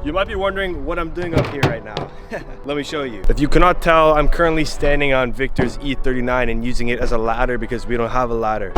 You might be wondering what I'm doing up here right now. Let me show you. If you cannot tell, I'm currently standing on Victor's E39 and using it as a ladder because we don't have a ladder.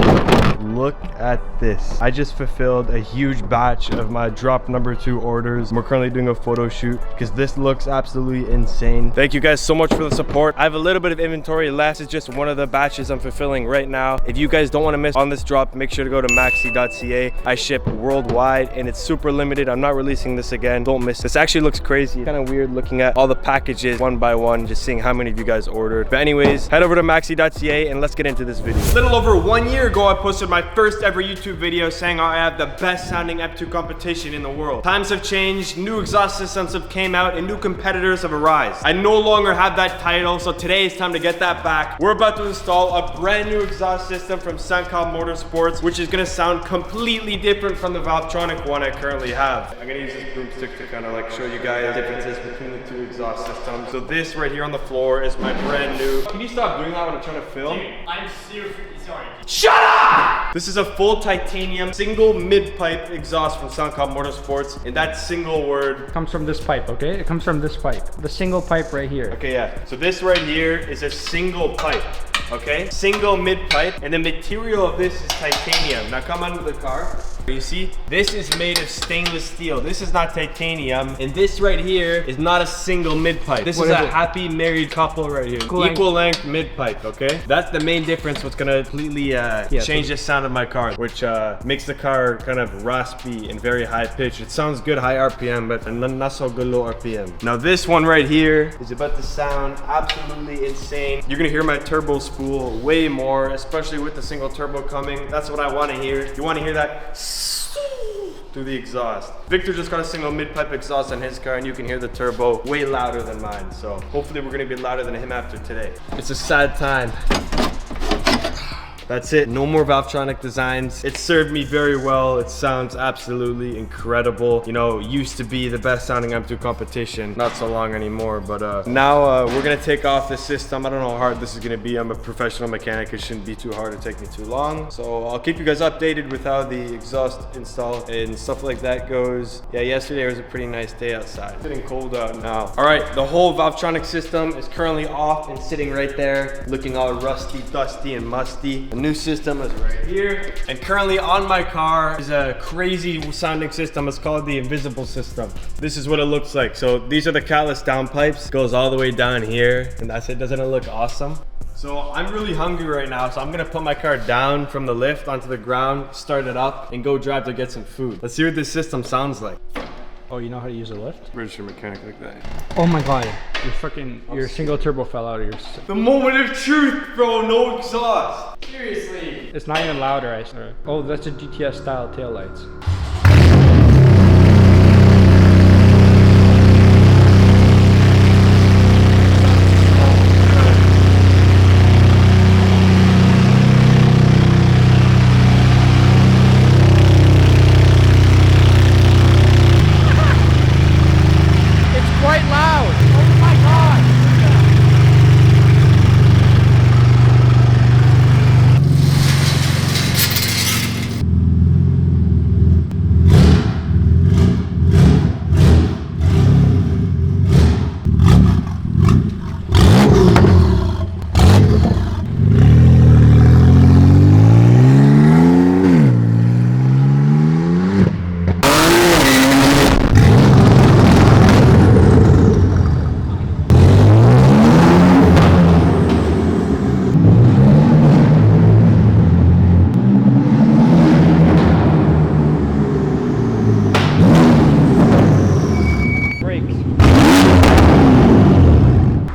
Look at this. I just fulfilled a huge batch of my drop number 2 orders. We're currently doing a photo shoot because this looks absolutely insane. Thank you guys so much for the support. I have a little bit of inventory left. It's just one of the batches I'm fulfilling right now. If you guys don't want to miss on this drop, make sure to go to maxi.ca. I ship worldwide and it's super limited. I'm not releasing this again. Don't miss this. Actually looks crazy. Kind of weird looking at all the packages one by one, just seeing how many of you guys ordered. But anyways, head over to maxi.ca and let's get into this video. A little over 1 year ago, I posted my first ever YouTube video saying I have the best sounding M2 competition in the world. Times have changed, new exhaust systems have came out, and new competitors have arisen. I no longer have that title, so today is time to get that back. We're about to install a brand new exhaust system from SunCal Motorsports, which is gonna sound completely different from the Valvetronic one I currently have. I'm gonna use this broomstick to kind of like show you guys the differences between the two exhaust systems. So this right here on the floor is my brand new. Can you stop doing that when I'm trying to film? Dude, I'm seriously sorry. Shut up! This is a full titanium single mid-pipe exhaust from SunCal Motorsports, and that single word Comes from this pipe, okay? It comes from this pipe. The single pipe right here. okay, yeah. So this right here is a single pipe, okay? Single mid-pipe, and the material of this is titanium. Now come under the car. You see, this is made of stainless steel. This is not titanium, and this right here is not a single mid-pipe. This is a happy married couple right here. Equal length mid-pipe, okay? That's the main difference. What's gonna completely change the sound of my car, which makes the car kind of raspy and very high pitched. It sounds good high RPM, but not so good low RPM. Now this one right here is about to sound absolutely insane. You're gonna hear my turbo spool way more, especially with the single turbo coming. That's what I want to hear. You want to hear that through the exhaust. Victor just got a single mid-pipe exhaust on his car, and you can hear the turbo way louder than mine. So hopefully we're gonna be louder than him after today. It's a sad time. That's it. No more Valvetronic designs. It served me very well. It sounds absolutely incredible. You know, used to be the best sounding M2 competition. Not so long anymore, but now we're gonna take off the system. I don't know how hard this is gonna be. I'm a professional mechanic. It shouldn't be too hard to take me too long. So I'll keep you guys updated with how the exhaust install and stuff like that goes. Yeah, yesterday was a pretty nice day outside. It's getting cold out now. All right, the whole Valvetronic system is currently off and sitting right there, looking all rusty, dusty, and musty. The new system is right here, and currently on my car is a crazy sounding system. It's called the invisible system. This is what it looks like. So these are the callus down pipes. It goes all the way down here, and that's it. Doesn't it look awesome? So I'm really hungry right now, so I'm gonna put my car down from the lift onto the ground, start it up, and go drive to get some food. Let's see what this system sounds like. Oh, you know how to use a lift? Registered mechanic like that. Oh my god. Your single turbo fell out of your... The moment of truth, bro. No exhaust. Seriously. It's not even louder, I swear. Oh, that's a GTS style taillights.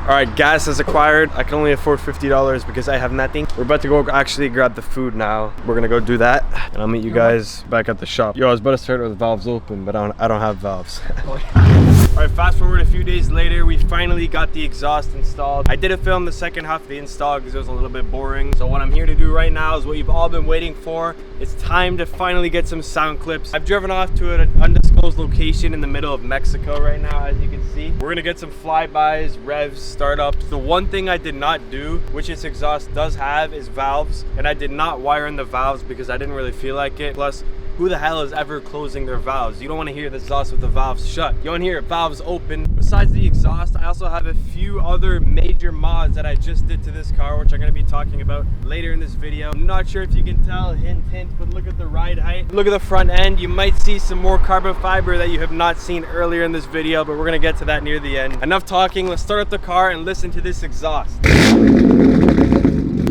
All right, gas is acquired. I can only afford $50 because I have nothing. We're about to go actually grab the food now. We're gonna go do that, and I'll meet you guys back at the shop. Yo, I was about to start with the valves open, but I don't have valves. All right, fast forward a few days later, we finally got the exhaust installed. I didn't film the second half of the install because it was a little bit boring. So what I'm here to do right now is what you've all been waiting for. It's time to finally get some sound clips. I've driven off to an undisclosed location in the middle of Mexico right now, as you can see. We're gonna get some flybys, revs, startups. The one thing I did not do, which this exhaust does have, is valves. And I did not wire in the valves because I didn't really feel like it. Plus, Who the hell is ever closing their valves? You don't want to hear the exhaust with the valves shut. You want to hear valves open. Besides the exhaust, I also have a few other major mods that I just did to this car, which I'm going to be talking about later in this video. I'm not sure if you can tell, hint, but look at the ride height. Look at the front end. You might see some more carbon fiber that you have not seen earlier in this video, but we're going to get to that near the end. Enough talking. Let's start up the car and listen to this exhaust.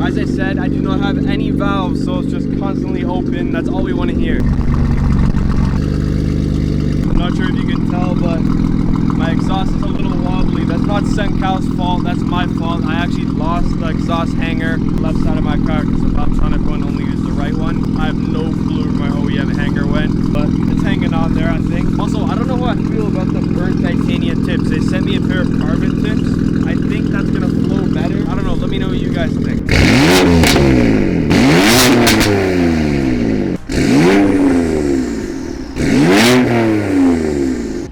As I said, I do not have any valves, so it's just constantly open. That's all we want to hear. I'm not sure if you can tell, but my exhaust is a little wobbly. That's not Sencal's fault, that's my fault. I actually lost the exhaust hanger left side of my car because the Valvetronic one only used the right one. I have no clue where my OEM hanger went, but it's hanging on there, I think. Also, I don't know how I feel about the burnt titanium tips. They sent me a pair of carbon tips. I think that's gonna flow better. I don't know, let me know what you guys think.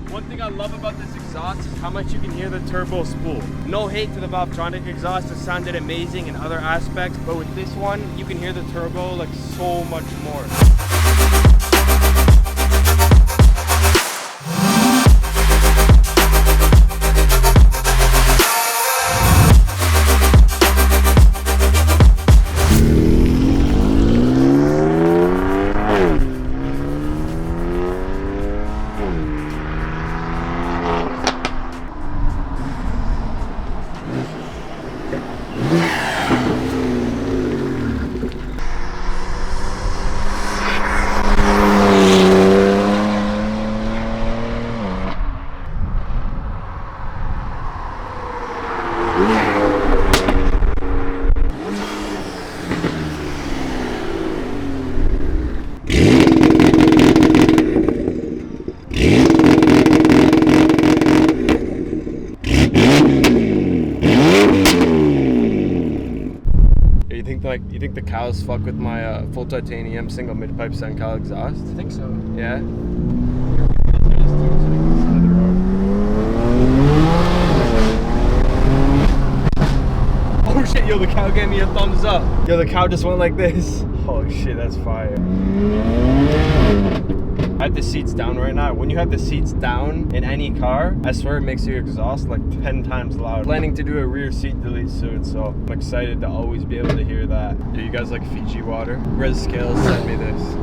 One thing I love about this exhaust is how much you can hear the turbo spool. No hate to the Valvetronic exhaust, it sounded amazing in other aspects, but with this one, you can hear the turbo like so much more. You think the cows fuck with my full titanium single mid-pipe Sencal exhaust? I think so. Yeah? Oh shit, yo, the cow gave me a thumbs up. Yo, the cow just went like this. Oh shit, that's fire. I have the seats down right now. When you have the seats down in any car, I swear it makes your exhaust like 10 times louder. Planning to do a rear seat delete soon, so I'm excited to always be able to hear that. Do you guys like Fiji water? Res Scales sent me this.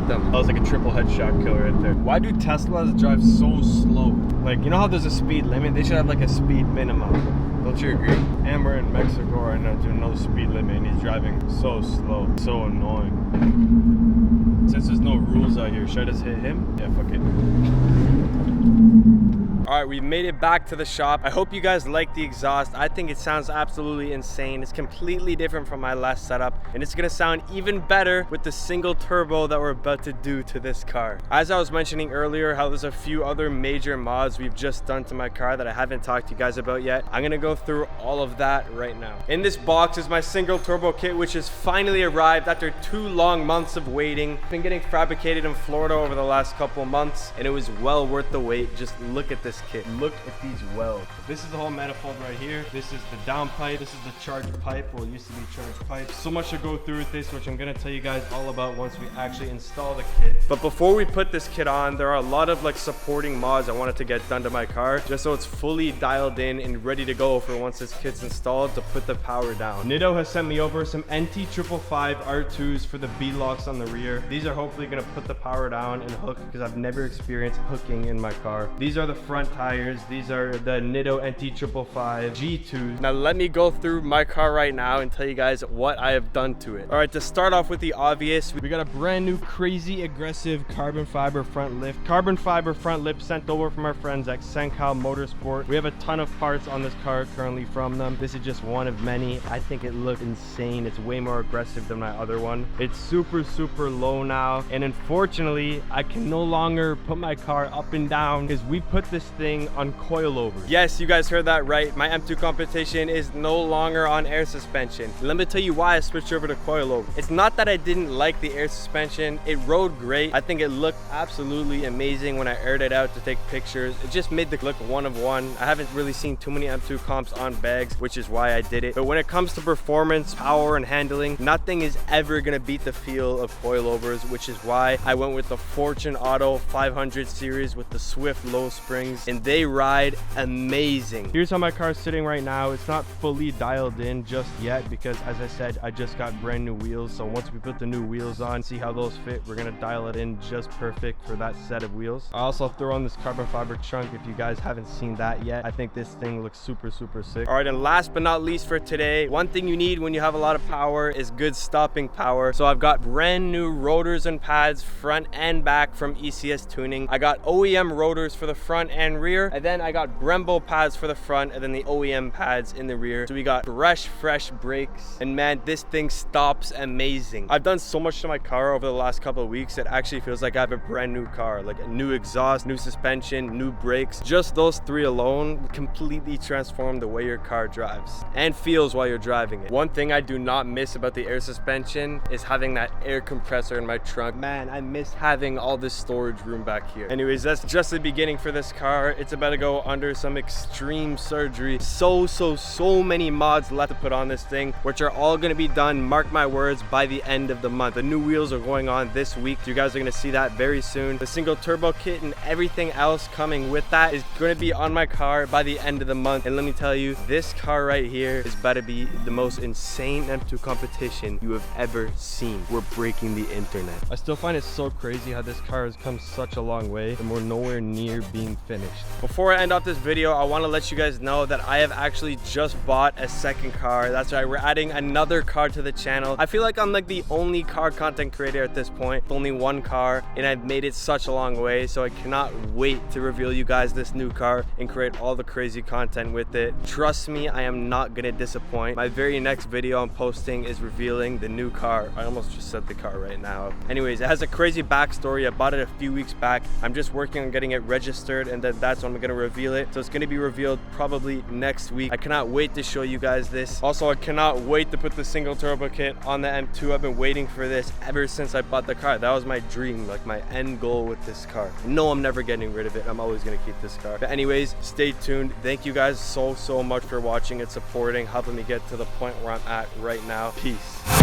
Them. That was like a triple headshot killer right there. Why do Teslas drive so slow? Like, you know how there's a speed limit? They should have like a speed minimum. Don't you agree? And we're in Mexico right now doing no speed limit and he's driving so slow. So annoying. Since there's no rules out here, should I just hit him? Yeah, fuck it. All right, we made it back to the shop. I hope you guys like the exhaust. I think it sounds absolutely insane. It's completely different from my last setup, and it's gonna sound even better with the single turbo that we're about to do to this car. As I was mentioning earlier, how there's a few other major mods we've just done to my car that I haven't talked to you guys about yet. I'm gonna go through all of that right now. In this box is my single turbo kit, which has finally arrived after 2 long months of waiting. It's been getting fabricated in Florida over the last couple months, and it was well worth the wait. Just look at this kit. Look at these welds. This is the whole manifold right here. This is the down pipe. This is the charge pipe. Well, it used to be charge pipe. So much to go through with this, which I'm gonna tell you guys all about once we actually install the kit. But before we put this kit on, there are a lot of like supporting mods I wanted to get done to my car, just so it's fully dialed in and ready to go for once this kit's installed to put the power down. Nitto has sent me over some NT555 R2s for the B-locks on the rear. These are hopefully gonna put the power down and hook because I've never experienced hooking in my car. These are the front tires. These are the Nitto NT555 G2s. Now let me go through my car right now and tell you guys what I have done to it. All right, to start off with the obvious, we got a brand new crazy aggressive carbon fiber front lip. Carbon fiber front lip sent over from our friends at Sencal Motorsport. We have a ton of parts on this car currently from them. This is just one of many. I think it looks insane. It's way more aggressive than my other one. It's super low now, and unfortunately I can no longer put my car up and down because we put this thing on coilovers. Yes, you guys heard that right. My M2 competition is no longer on air suspension. Let me tell you why I switched over to coilover. It's not that I didn't like the air suspension. It rode great. I think it looked absolutely amazing when I aired it out to take pictures. It just made the look one of one. I haven't really seen too many M2 comps on bags, which is why I did it. But when it comes to performance, power, and handling, nothing is ever gonna beat the feel of coilovers, which is why I went with the Fortune Auto 500 series with the Swift low springs, and they ride amazing. Here's how my car's sitting right now. It's not fully dialed in just yet because, as I said, I just got brand new wheels. So once we put the new wheels on, see how those fit, we're gonna dial it in just perfect for that set of wheels. I also throw on this carbon fiber trunk if you guys haven't seen that yet. I think this thing looks super sick. All right, and last but not least for today, one thing you need when you have a lot of power is good stopping power. So I've got brand new rotors and pads front and back from ECS Tuning. I got OEM rotors for the front and rear, and then I got Brembo pads for the front and then the OEM pads in the rear. So we got fresh brakes, and man, this thing stops amazing. I've done so much to my car over the last couple of weeks, it actually feels like I have a brand new car, like a new exhaust, new suspension, new brakes. Just those three alone completely transform the way your car drives and feels while you're driving it. One thing I do not miss about the air suspension is having that air compressor in my trunk. Man, I miss having all this storage room back here. Anyways, that's just the beginning for this car. It's about to go under some extreme surgery. So many mods left to put on this thing, which are all gonna be done, mark my words, by the end of the month. The new wheels are going on this week, so you guys are gonna see that very soon. The single turbo kit and everything else coming with that is gonna be on my car by the end of the month. And let me tell you, this car right here is about to be the most insane M2 competition you have ever seen. We're breaking the internet. I still find it so crazy how this car has come such a long way and we're nowhere near being finished. Before I end off this video, I want to let you guys know that I have actually just bought a second car. That's right, we're adding another car to the channel. I feel like I'm like the only car content creator at this point, only one car, and I've made it such a long way, so I cannot wait to reveal you guys this new car and create all the crazy content with it. Trust me, I am not gonna disappoint. My very next video I'm posting is revealing the new car. I almost just said the car right now. Anyways, it has a crazy backstory. I bought it a few weeks back. I'm just working on getting it registered, and then that's when I'm gonna reveal it. So it's gonna be revealed probably next week. I cannot wait to show you guys this. Also, I cannot wait to put the single turbo kit on the M2. I've been waiting for this ever since I bought the car. That was my dream, like my end goal with this car. No, I'm never getting rid of it. I'm always gonna keep this car. But anyways, stay tuned. Thank you guys so much for watching and supporting, helping me get to the point where I'm at right now. Peace.